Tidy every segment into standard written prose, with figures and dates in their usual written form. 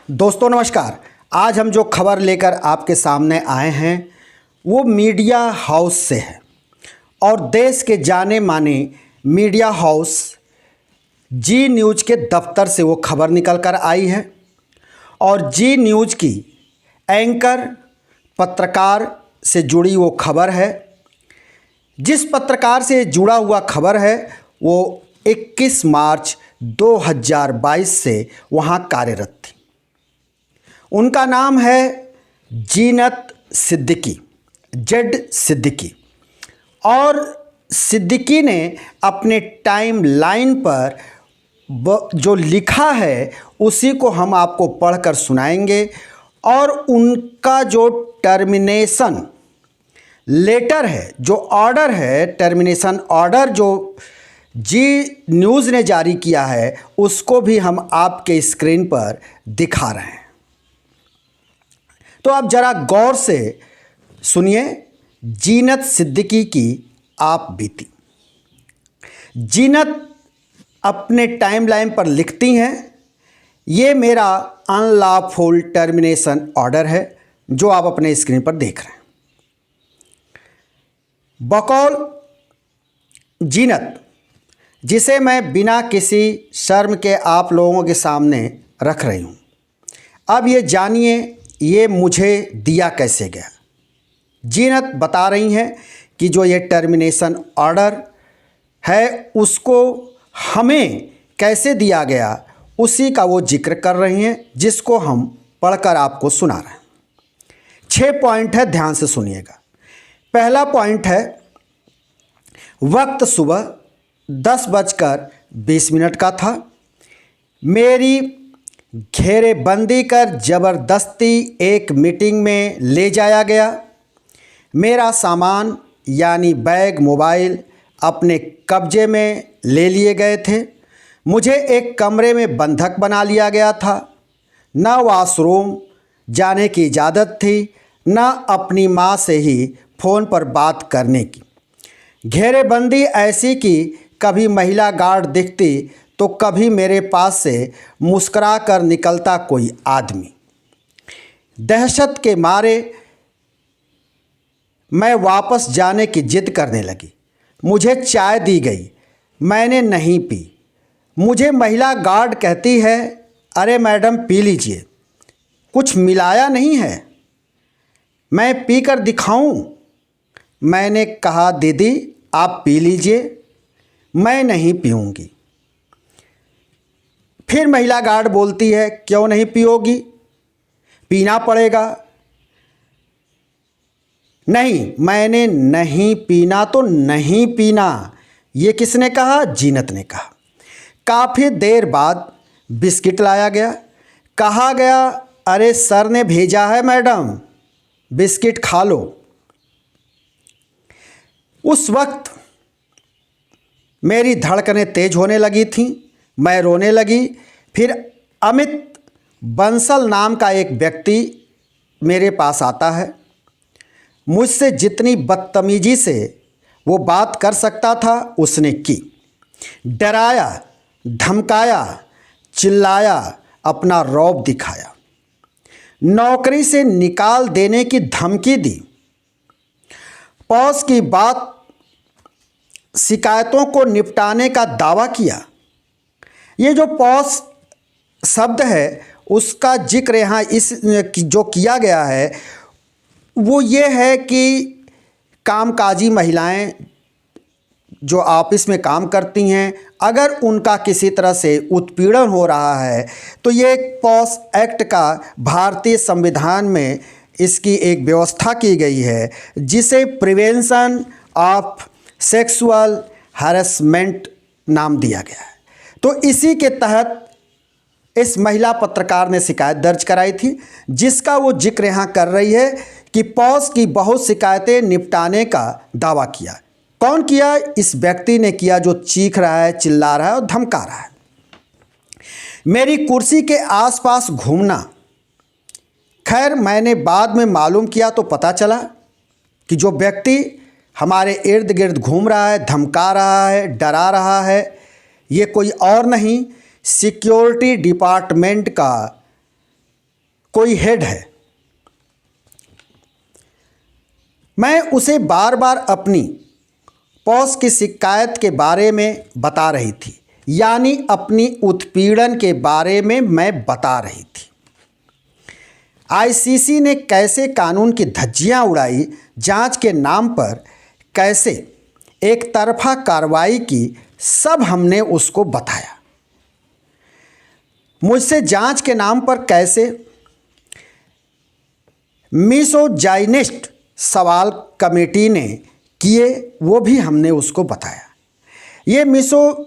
दोस्तों नमस्कार। आज हम जो खबर लेकर आपके सामने आए हैं वो मीडिया हाउस से है और देश के जाने माने मीडिया हाउस जी न्यूज़ के दफ्तर से वो खबर निकल कर आई है। और जी न्यूज़ की एंकर पत्रकार से जुड़ी वो खबर है। जिस पत्रकार से जुड़ा हुआ खबर है वो 21 मार्च 2022 से वहाँ कार्यरत थी। उनका नाम है जीनत सिद्दीकी, जेड सिद्दीकी। और सिद्दीकी ने अपने टाइम लाइन पर जो लिखा है उसी को हम आपको पढ़कर सुनाएंगे। और उनका जो टर्मिनेशन लेटर है, जो ऑर्डर है, टर्मिनेशन ऑर्डर जो जी न्यूज़ ने जारी किया है उसको भी हम आपके स्क्रीन पर दिखा रहे हैं। तो आप ज़रा गौर से सुनिए जीनत सिद्दीकी की आप बीती। जीनत अपने टाइमलाइन पर लिखती हैं, ये मेरा अनलॉफुल टर्मिनेशन ऑर्डर है जो आप अपने स्क्रीन पर देख रहे हैं। बकौल जीनत, जिसे मैं बिना किसी शर्म के आप लोगों के सामने रख रही हूँ। अब ये जानिए ये मुझे दिया कैसे गया। जीनत बता रही हैं कि जो ये टर्मिनेशन ऑर्डर है उसको हमें कैसे दिया गया उसी का वो जिक्र कर रही हैं, जिसको हम पढ़कर आपको सुना रहे हैं। 6 पॉइंट है, ध्यान से सुनिएगा। पहला पॉइंट है, वक्त सुबह 10:20 का था। मेरी घेरेबंदी कर ज़बरदस्ती एक मीटिंग में ले जाया गया। मेरा सामान यानी बैग, मोबाइल अपने कब्जे में ले लिए गए थे। मुझे एक कमरे में बंधक बना लिया गया था। न वॉशरूम जाने की इजाज़त थी, न अपनी माँ से ही फ़ोन पर बात करने की। घेरेबंदी ऐसी कि कभी महिला गार्ड दिखती तो कभी मेरे पास से मुस्करा कर निकलता कोई आदमी। दहशत के मारे मैं वापस जाने की जिद करने लगी। मुझे चाय दी गई, मैंने नहीं पी। मुझे महिला गार्ड कहती है, अरे मैडम पी लीजिए, कुछ मिलाया नहीं है, मैं पी कर दिखाऊं? मैंने कहा दीदी आप पी लीजिए, मैं नहीं पीऊँगी। फिर महिला गार्ड बोलती है, क्यों नहीं पियोगी, पीना पड़ेगा। नहीं, मैंने नहीं पीना तो नहीं पीना। ये किसने कहा? जीनत ने कहा। काफ़ी देर बाद बिस्किट लाया गया। कहा गया, अरे सर ने भेजा है मैडम, बिस्किट खा लो। उस वक्त मेरी धड़कनें तेज होने लगी थीं, मैं रोने लगी। फिर अमित बंसल नाम का एक व्यक्ति मेरे पास आता है। मुझसे जितनी बदतमीजी से वो बात कर सकता था उसने की। डराया, धमकाया, चिल्लाया, अपना रौब दिखाया, नौकरी से निकाल देने की धमकी दी। पॉज की बात, शिकायतों को निपटाने का दावा किया। ये जो पॉज शब्द है उसका जिक्र यहाँ इस जो किया गया है वो ये है कि कामकाजी महिलाएं जो ऑफिस में काम करती हैं, अगर उनका किसी तरह से उत्पीड़न हो रहा है तो ये पॉस एक्ट का भारतीय संविधान में इसकी एक व्यवस्था की गई है जिसे प्रिवेंशन ऑफ सेक्सुअल हैरेसमेंट नाम दिया गया है। तो इसी के तहत इस महिला पत्रकार ने शिकायत दर्ज कराई थी, जिसका वो जिक्र यहाँ कर रही है कि पॉस की बहुत शिकायतें निपटाने का दावा किया। कौन किया? इस व्यक्ति ने किया जो चीख रहा है, चिल्ला रहा है और धमका रहा है। मेरी कुर्सी के आसपास घूमना, खैर मैंने बाद में मालूम किया तो पता चला कि जो व्यक्ति हमारे इर्द गिर्द घूम रहा है, धमका रहा है, डरा रहा है, ये कोई और नहीं सिक्योरिटी डिपार्टमेंट का कोई हेड है। मैं उसे बार बार अपनी बॉस की शिकायत के बारे में बता रही थी, यानी अपनी उत्पीड़न के बारे में मैं बता रही थी। आईसीसी ने कैसे कानून की धज्जियां उड़ाई, जांच के नाम पर कैसे एक तरफा कार्रवाई की, सब हमने उसको बताया। मुझसे जांच के नाम पर कैसे मिसोजाइनिस्ट सवाल कमेटी ने किए, वो भी हमने उसको बताया। ये मिसोजाइनिस्ट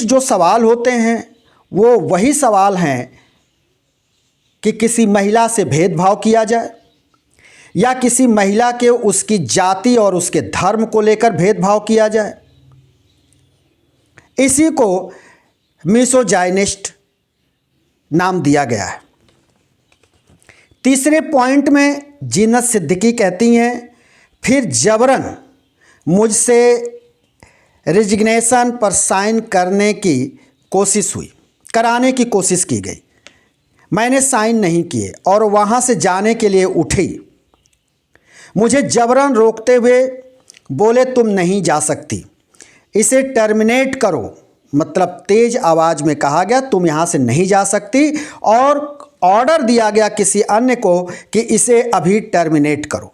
जो सवाल होते हैं वो वही सवाल हैं कि किसी महिला से भेदभाव किया जाए या किसी महिला के उसकी जाति और उसके धर्म को लेकर भेदभाव किया जाए। इसी को मिसोजाइनिस्ट नाम दिया गया है। तीसरे पॉइंट में जीनत सिद्दीकी कहती हैं, फिर जबरन मुझसे रिजिग्नेशन पर साइन कराने की कोशिश की गई। मैंने साइन नहीं किए और वहाँ से जाने के लिए उठी। मुझे जबरन रोकते हुए बोले, तुम नहीं जा सकती, इसे टर्मिनेट करो। मतलब तेज आवाज़ में कहा गया तुम यहाँ से नहीं जा सकती, और ऑर्डर दिया गया किसी अन्य को कि इसे अभी टर्मिनेट करो।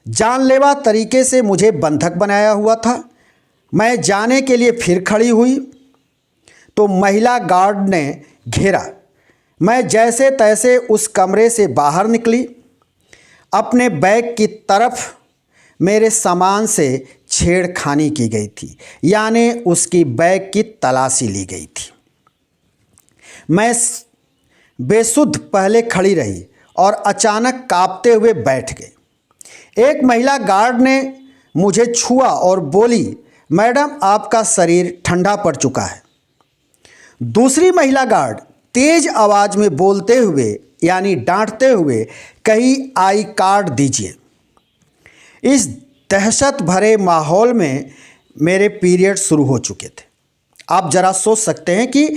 जानलेवा तरीके से मुझे बंधक बनाया हुआ था। मैं जाने के लिए फिर खड़ी हुई तो महिला गार्ड ने घेरा। मैं जैसे तैसे उस कमरे से बाहर निकली। अपने बैग की तरफ मेरे सामान से छेड़खानी की गई थी, यानी उसकी बैग की तलाशी ली गई थी। मैं बेसुध पहले खड़ी रही और अचानक कांपते हुए बैठ गई। एक महिला गार्ड ने मुझे छुआ और बोली, मैडम आपका शरीर ठंडा पड़ चुका है। दूसरी महिला गार्ड तेज आवाज़ में बोलते हुए यानी डांटते हुए कही, आई कार्ड दीजिए। इस दहशत भरे माहौल में मेरे पीरियड शुरू हो चुके थे। आप ज़रा सोच सकते हैं कि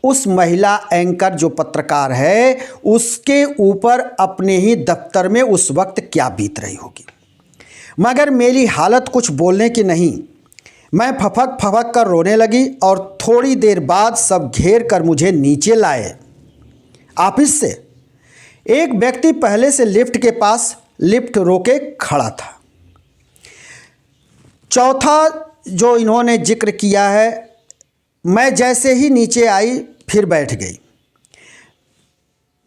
उस महिला एंकर जो पत्रकार है उसके ऊपर अपने ही दफ्तर में उस वक्त क्या बीत रही होगी। मगर मेरी हालत कुछ बोलने की नहीं। मैं फफक फफक कर रोने लगी और थोड़ी देर बाद सब घेर कर मुझे नीचे लाए। ऑफिस से एक व्यक्ति पहले से लिफ्ट के पास लिफ्ट रोके खड़ा था। चौथा जो इन्होंने जिक्र किया है, मैं जैसे ही नीचे आई फिर बैठ गई।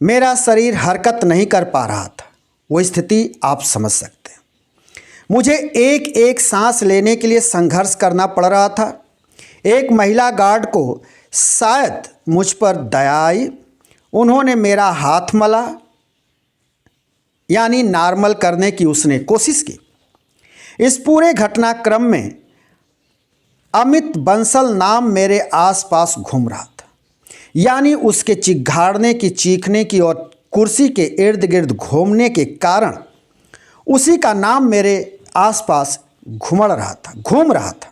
मेरा शरीर हरकत नहीं कर पा रहा था। वो स्थिति आप समझ सकते हैं। मुझे एक एक सांस लेने के लिए संघर्ष करना पड़ रहा था। एक महिला गार्ड को शायद मुझ पर दया आई। उन्होंने मेरा हाथ मला, यानी नॉर्मल करने की उसने कोशिश की। इस पूरे घटनाक्रम में अमित बंसल नाम मेरे आसपास घूम रहा था, यानी उसके चिघाड़ने की, चीखने की और कुर्सी के इर्द गिर्द घूमने के कारण उसी का नाम मेरे आसपास घूम रहा था।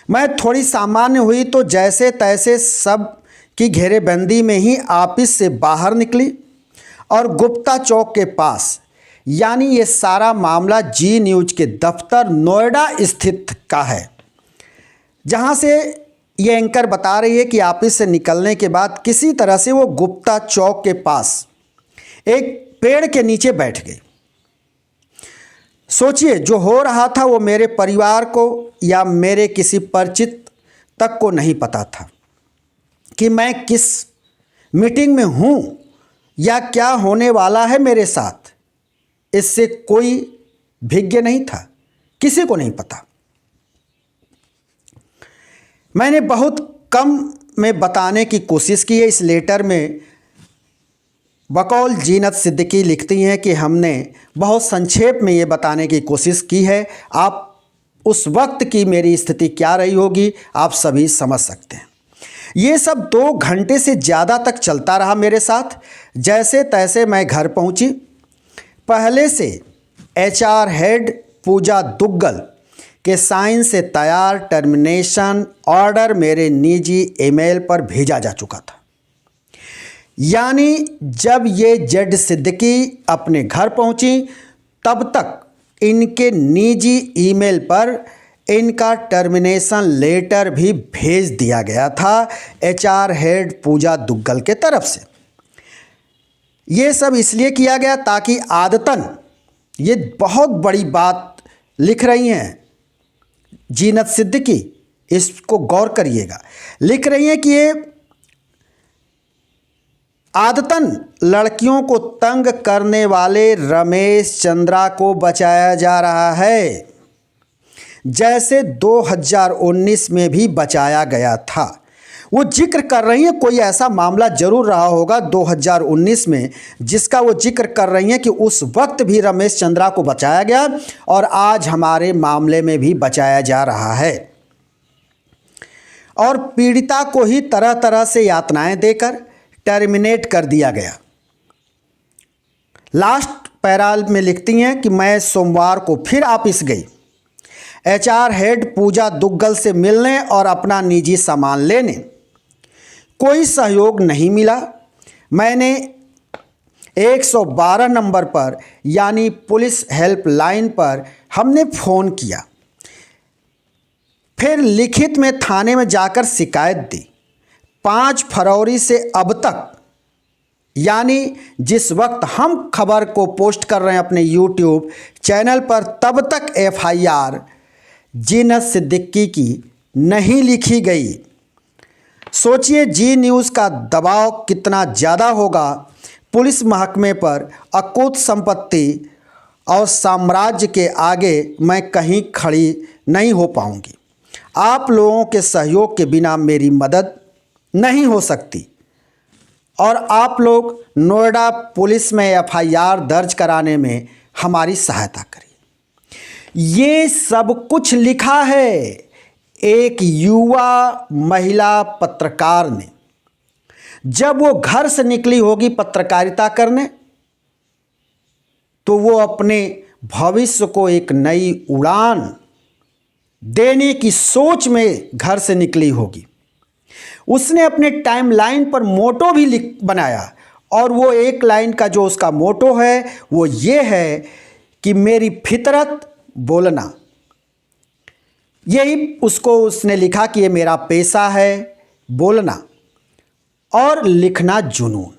मैं थोड़ी सामान्य हुई तो जैसे तैसे सब की घेरेबंदी में ही ऑफिस से बाहर निकली और गुप्ता चौक के पास, यानी ये सारा मामला जी न्यूज़ के दफ्तर नोएडा स्थित का है, जहाँ से ये एंकर बता रही है कि ऑफिस से निकलने के बाद किसी तरह से वो गुप्ता चौक के पास एक पेड़ के नीचे बैठ गई। सोचिए, जो हो रहा था वो मेरे परिवार को या मेरे किसी परिचित तक को नहीं पता था कि मैं किस मीटिंग में हूँ या क्या होने वाला है मेरे साथ। इससे कोई भिज्ञ नहीं था, किसी को नहीं पता। मैंने बहुत कम में बताने की कोशिश की है। इस लेटर में बकौल जीनत सिद्दीकी लिखती हैं कि हमने बहुत संक्षेप में ये बताने की कोशिश की है। आप उस वक्त की मेरी स्थिति क्या रही होगी आप सभी समझ सकते हैं। ये सब 2 घंटे से ज़्यादा तक चलता रहा मेरे साथ। जैसे तैसे मैं घर पहुंची। पहले से HR हेड पूजा दुग्गल के साइन से तैयार टर्मिनेशन ऑर्डर मेरे निजी ईमेल पर भेजा जा चुका था। यानी जब ये जेड सिद्दीकी अपने घर पहुंची तब तक इनके निजी ईमेल पर इनका टर्मिनेशन लेटर भी भेज दिया गया था एचआर हेड पूजा दुग्गल के तरफ से। ये सब इसलिए किया गया ताकि आदतन, ये बहुत बड़ी बात लिख रही हैं जीनत सिद्दीकी, इसको गौर करिएगा, लिख रही हैं कि ये आदतन लड़कियों को तंग करने वाले रमेश चंद्रा को बचाया जा रहा है, जैसे 2019 में भी बचाया गया था। वो जिक्र कर रही हैं कोई ऐसा मामला जरूर रहा होगा 2019 में जिसका वो जिक्र कर रही हैं कि उस वक्त भी रमेश चंद्रा को बचाया गया और आज हमारे मामले में भी बचाया जा रहा है। और पीड़िता को ही तरह तरह से यातनाएं देकर टर्मिनेट कर दिया गया। लास्ट पैराल में लिखती हैं कि मैं सोमवार को फिर ऑफिस गई एचआर हेड पूजा दुग्गल से मिलने और अपना निजी सामान लेने। कोई सहयोग नहीं मिला। मैंने 112 नंबर पर यानी पुलिस हेल्पलाइन पर हमने फ़ोन किया, फिर लिखित में थाने में जाकर शिकायत दी। 5 फरवरी से अब तक, यानी जिस वक्त हम खबर को पोस्ट कर रहे हैं अपने यूट्यूब चैनल पर, तब तक एफआईआर जीनत सिद्दीकी की नहीं लिखी गई। सोचिए जी न्यूज़ का दबाव कितना ज़्यादा होगा पुलिस महकमे पर। अकूत संपत्ति और साम्राज्य के आगे मैं कहीं खड़ी नहीं हो पाऊंगी। आप लोगों के सहयोग के बिना मेरी मदद नहीं हो सकती और आप लोग नोएडा पुलिस में एफआईआर दर्ज कराने में हमारी सहायता करिए। ये सब कुछ लिखा है एक युवा महिला पत्रकार ने। जब वो घर से निकली होगी पत्रकारिता करने तो वो अपने भविष्य को एक नई उड़ान देने की सोच में घर से निकली होगी। उसने अपने टाइमलाइन पर मोटो भी बनाया और वो एक लाइन का जो उसका मोटो है वो ये है कि मेरी फितरत बोलना। यही उसको उसने लिखा कि ये मेरा पेशा है बोलना और लिखना जुनून।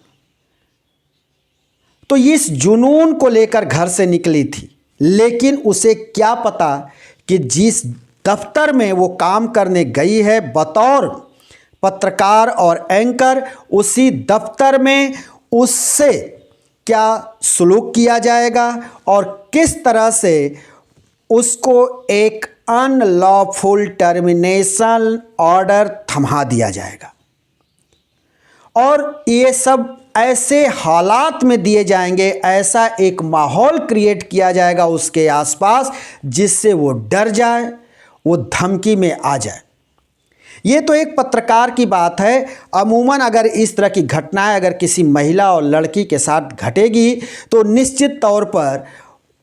तो इस जुनून को लेकर घर से निकली थी, लेकिन उसे क्या पता कि जिस दफ्तर में वो काम करने गई है बतौर पत्रकार और एंकर, उसी दफ्तर में उससे क्या सलूक किया जाएगा और किस तरह से उसको एक अनलॉफुल टर्मिनेशन ऑर्डर थमा दिया जाएगा। और ये सब ऐसे हालात में दिए जाएंगे, ऐसा एक माहौल क्रिएट किया जाएगा उसके आसपास जिससे वो डर जाए, वो धमकी में आ जाए। ये तो एक पत्रकार की बात है। अमूमन अगर इस तरह की घटनाएं अगर किसी महिला और लड़की के साथ घटेगी तो निश्चित तौर पर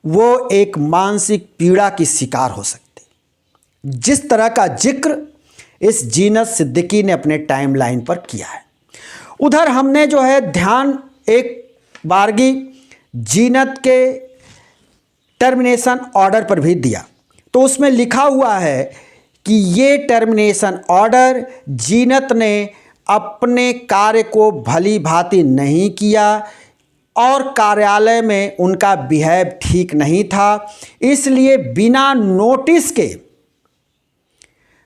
वो एक मानसिक पीड़ा की शिकार हो सकती। जिस तरह का जिक्र इस जीनत सिद्दीकी ने अपने टाइमलाइन पर किया है, उधर हमने जो है ध्यान एक बारगी जीनत के टर्मिनेशन ऑर्डर पर भी दिया। तो उसमें लिखा हुआ है कि ये टर्मिनेशन ऑर्डर जीनत ने अपने कार्य को भली भांति नहीं किया और कार्यालय में उनका बिहेव ठीक नहीं था, इसलिए बिना नोटिस के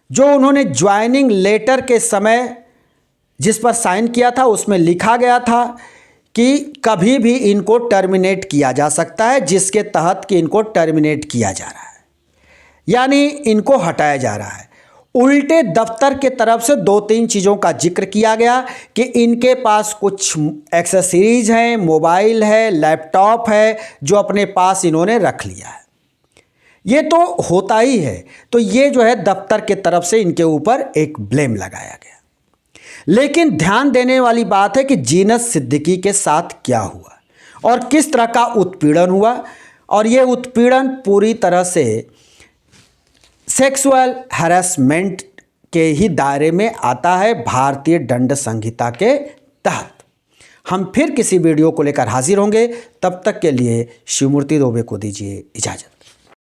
जो उन्होंने ज्वाइनिंग लेटर के समय जिस पर साइन किया था उसमें लिखा गया था कि कभी भी इनको टर्मिनेट किया जा सकता है, जिसके तहत कि इनको टर्मिनेट किया जा रहा है, यानी इनको हटाया जा रहा है। उल्टे दफ्तर के तरफ से 2-3 चीज़ों का जिक्र किया गया कि इनके पास कुछ एक्सेसरीज हैं, मोबाइल है, लैपटॉप है जो अपने पास इन्होंने रख लिया है। ये तो होता ही है। तो ये जो है दफ्तर के तरफ से इनके ऊपर एक ब्लेम लगाया गया। लेकिन ध्यान देने वाली बात है कि जीनत सिद्दीकी के साथ क्या हुआ और किस तरह का उत्पीड़न हुआ। और ये उत्पीड़न पूरी तरह से सेक्सुअल हैरेसमेंट के ही दायरे में आता है भारतीय दंड संहिता के तहत। हम फिर किसी वीडियो को लेकर हाजिर होंगे। तब तक के लिए शिवमूर्ति दुबे को दीजिए इजाज़त।